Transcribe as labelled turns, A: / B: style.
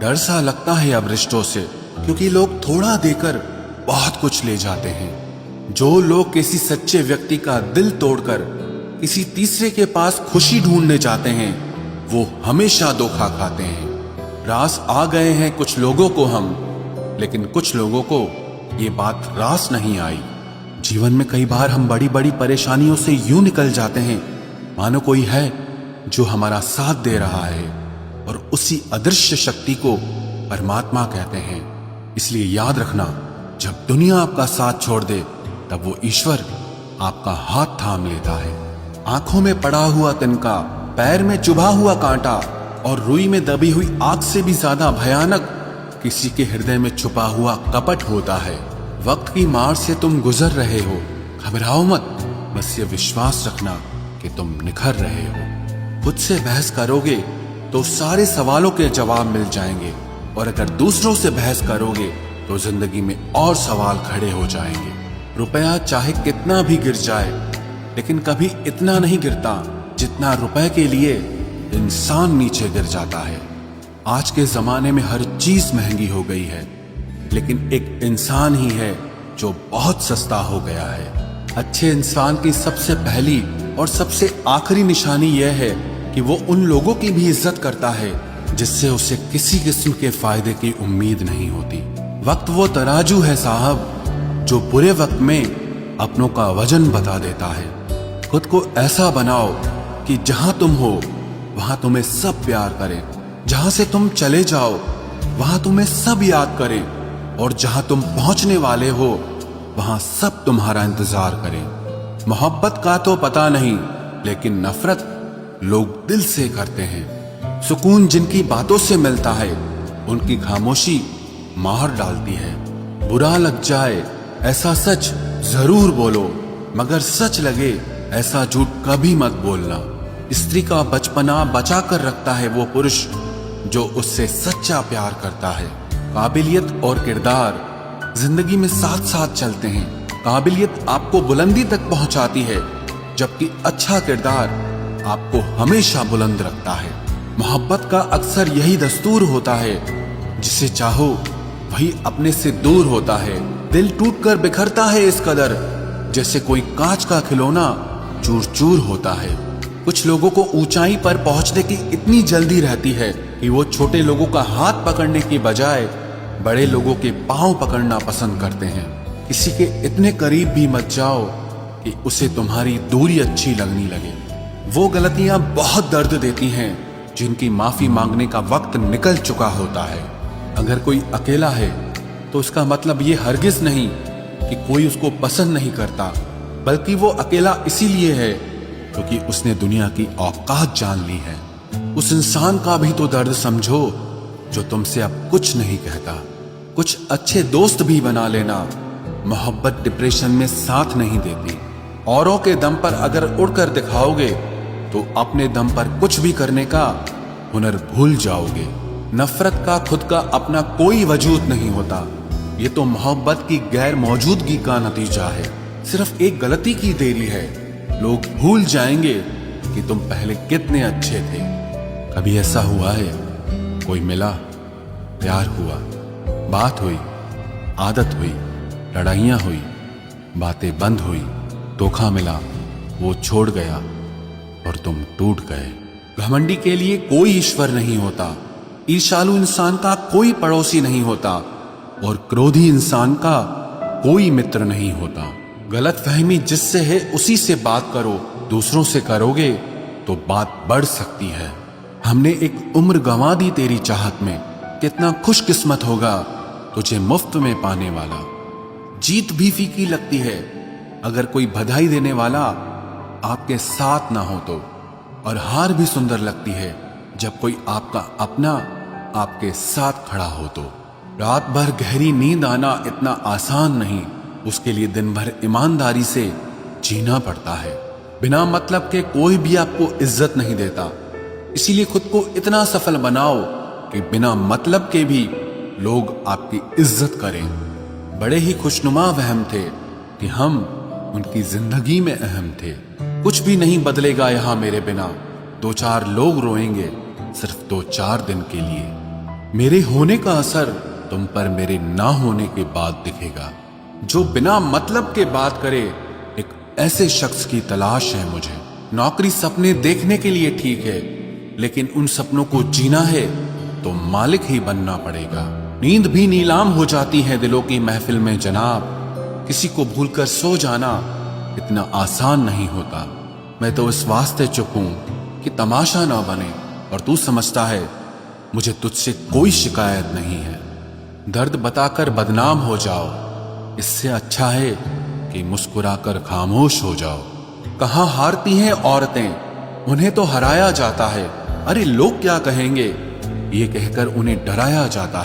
A: डर सा लगता है अब रिश्तों से, क्योंकि लोग थोड़ा देकर बहुत कुछ ले जाते हैं। जो लोग किसी सच्चे व्यक्ति का दिल तोड़कर किसी तीसरे के पास खुशी ढूंढने जाते हैं, वो हमेशा धोखा खाते हैं। रास आ गए हैं कुछ लोगों को हम, लेकिन कुछ लोगों को ये बात रास नहीं आई। जीवन में कई बार हम बड़ी बड़ी परेशानियों से यूं निकल जाते हैं मानो कोई है जो हमारा साथ दे रहा है, और उसी अदृश्य शक्ति को परमात्मा कहते हैं। इसलिए याद रखना, जब दुनिया आपका साथ छोड़ दे तब वो ईश्वर आपका हाथ थाम लेता है। आंखों में पड़ा हुआ तिनका, पैर में चुभा हुआ कांटा और रुई में दबी हुई आग से भी ज्यादा भयानक किसी के हृदय में छुपा हुआ कपट होता है। वक्त की मार से तुम गुजर रहे हो, घबराओ मत, बस ये विश्वास रखना कि तुम निखर रहे हो। खुद से बहस करोगे तो सारे सवालों के जवाब मिल जाएंगे, और अगर दूसरों से बहस करोगे तो जिंदगी में और सवाल खड़े हो जाएंगे। रुपया चाहे कितना भी गिर जाए, लेकिन कभी इतना नहीं गिरता जितना रुपए के लिए इंसान नीचे गिर जाता है। आज के जमाने में हर चीज महंगी हो गई है, लेकिन एक इंसान ही है जो बहुत सस्ता हो गया है। अच्छे इंसान की सबसे पहली और सबसे आखिरी निशानी यह है कि वो उन लोगों की भी इज्जत करता है जिससे उसे किसी किस्म के फायदे की उम्मीद नहीं होती। वक्त वो तराजू है साहब, जो बुरे वक्त में अपनों का वजन बता देता है। खुद को ऐसा बनाओ कि जहां तुम हो वहां तुम्हें सब प्यार करें, जहां से तुम चले जाओ वहां तुम्हें सब याद करें, और जहां तुम पहुंचने वाले हो वहां सब तुम्हारा इंतजार करें। मोहब्बत का तो पता नहीं, लेकिन नफरत लोग दिल से करते हैं। सुकून जिनकी बातों से मिलता है, उनकी खामोशी मार डालती है। बुरा लग जाए ऐसा सच जरूर बोलो, मगर सच लगे ऐसा झूठ कभी मत बोलना। स्त्री का बचपना बचा कर रखता है वो पुरुष जो उससे सच्चा प्यार करता है। काबिलियत और किरदार जिंदगी में साथ साथ चलते हैं। काबिलियत आपको बुलंदी तक पहुंचाती है, जबकि अच्छा किरदार आपको हमेशा बुलंद रखता है। मोहब्बत का अक्सर यही दस्तूर होता है, जिसे चाहो वही अपने से दूर होता है। दिल टूटकर बिखरता है इस कदर, जैसे कोई कांच का खिलौना चूर चूर होता है। कुछ लोगों को ऊंचाई पर पहुंचने की इतनी जल्दी रहती है कि वो छोटे लोगों का हाथ पकड़ने की बजाय बड़े लोगों के पांव पकड़ना पसंद करते हैं। किसी के इतने करीब भी मत जाओ कि उसे तुम्हारी दूरी अच्छी लगने लगे। वो गलतियां बहुत दर्द देती हैं जिनकी माफी मांगने का वक्त निकल चुका होता है। अगर कोई अकेला है तो उसका मतलब ये हरगिज नहीं कि कोई उसको पसंद नहीं करता, बल्कि वो अकेला इसीलिए है क्योंकि उसने दुनिया की औकात जान ली है। उस इंसान का भी तो दर्द समझो जो तुमसे अब कुछ नहीं कहता। कुछ अच्छे दोस्त भी बना लेना। मोहब्बत डिप्रेशन में साथ नहीं देती। औरों के दम पर अगर उड़कर दिखाओगे तो अपने दम पर कुछ भी करने का हुनर भूल जाओगे। नफरत का खुद का अपना कोई वजूद नहीं होता, ये तो मोहब्बत की गैर मौजूदगी का नतीजा है। सिर्फ एक गलती की देरी है, लोग भूल जाएंगे कि तुम पहले कितने अच्छे थे। कभी ऐसा हुआ है, कोई मिला, प्यार हुआ, बात हुई, आदत हुई, लड़ाइयां हुई, बातें बंद हुई, धोखा मिला, वो छोड़ गया और तुम टूट गए। घमंडी के लिए कोई ईश्वर नहीं होता, ईर्ष्यालु इंसान का कोई पड़ोसी नहीं होता, और क्रोधी इंसान का कोई मित्र नहीं होता। गलत फहमी जिससे है उसी से बात करो, दूसरों से करोगे तो बात बढ़ सकती है। हमने एक उम्र गंवा दी तेरी चाहत में, कितना खुशकिस्मत होगा तुझे मुफ्त में पाने वाला। जीत भी फीकी लगती है अगर कोई बधाई देने वाला आपके साथ ना हो तो, और हार भी सुंदर लगती है जब कोई आपका अपना आपके साथ खड़ा हो तो। रात भर गहरी नींद आना इतना आसान नहीं, उसके लिए दिन भर ईमानदारी से जीना पड़ता है। बिना मतलब के कोई भी आपको इज्जत नहीं देता, इसीलिए खुद को इतना सफल बनाओ कि बिना मतलब के भी लोग आपकी इज्जत करें। बड़े ही खुशनुमा वहम थे कि हम उनकी जिंदगी में अहम थे। कुछ भी नहीं बदलेगा यहाँ मेरे बिना, दो चार लोग रोएंगे सिर्फ 2-4 दिन के लिए। मेरे होने का असर तुम पर मेरे ना होने के बाद दिखेगा। जो बिना मतलब के बात करे, एक ऐसे शख्स की तलाश है मुझे। नौकरी सपने देखने के लिए ठीक है, लेकिन उन सपनों को जीना है तो मालिक ही बनना पड़ेगा। नींद भी नीलाम हो जाती है दिलों की महफिल में जनाब। किसी को भूलकर सो जाना इतना आसान नहीं होता। मैं तो इस वास्ते चुप हूं कि तमाशा ना बने, और तू समझता है मुझे तुझसे कोई शिकायत नहीं है। दर्द बताकर बदनाम हो जाओ, इससे अच्छा है कि मुस्कुराकर खामोश हो जाओ। कहां हारती हैं औरतें, उन्हें तो हराया जाता है। अरे लोग क्या कहेंगे, ये कहकर उन्हें डराया जाता है।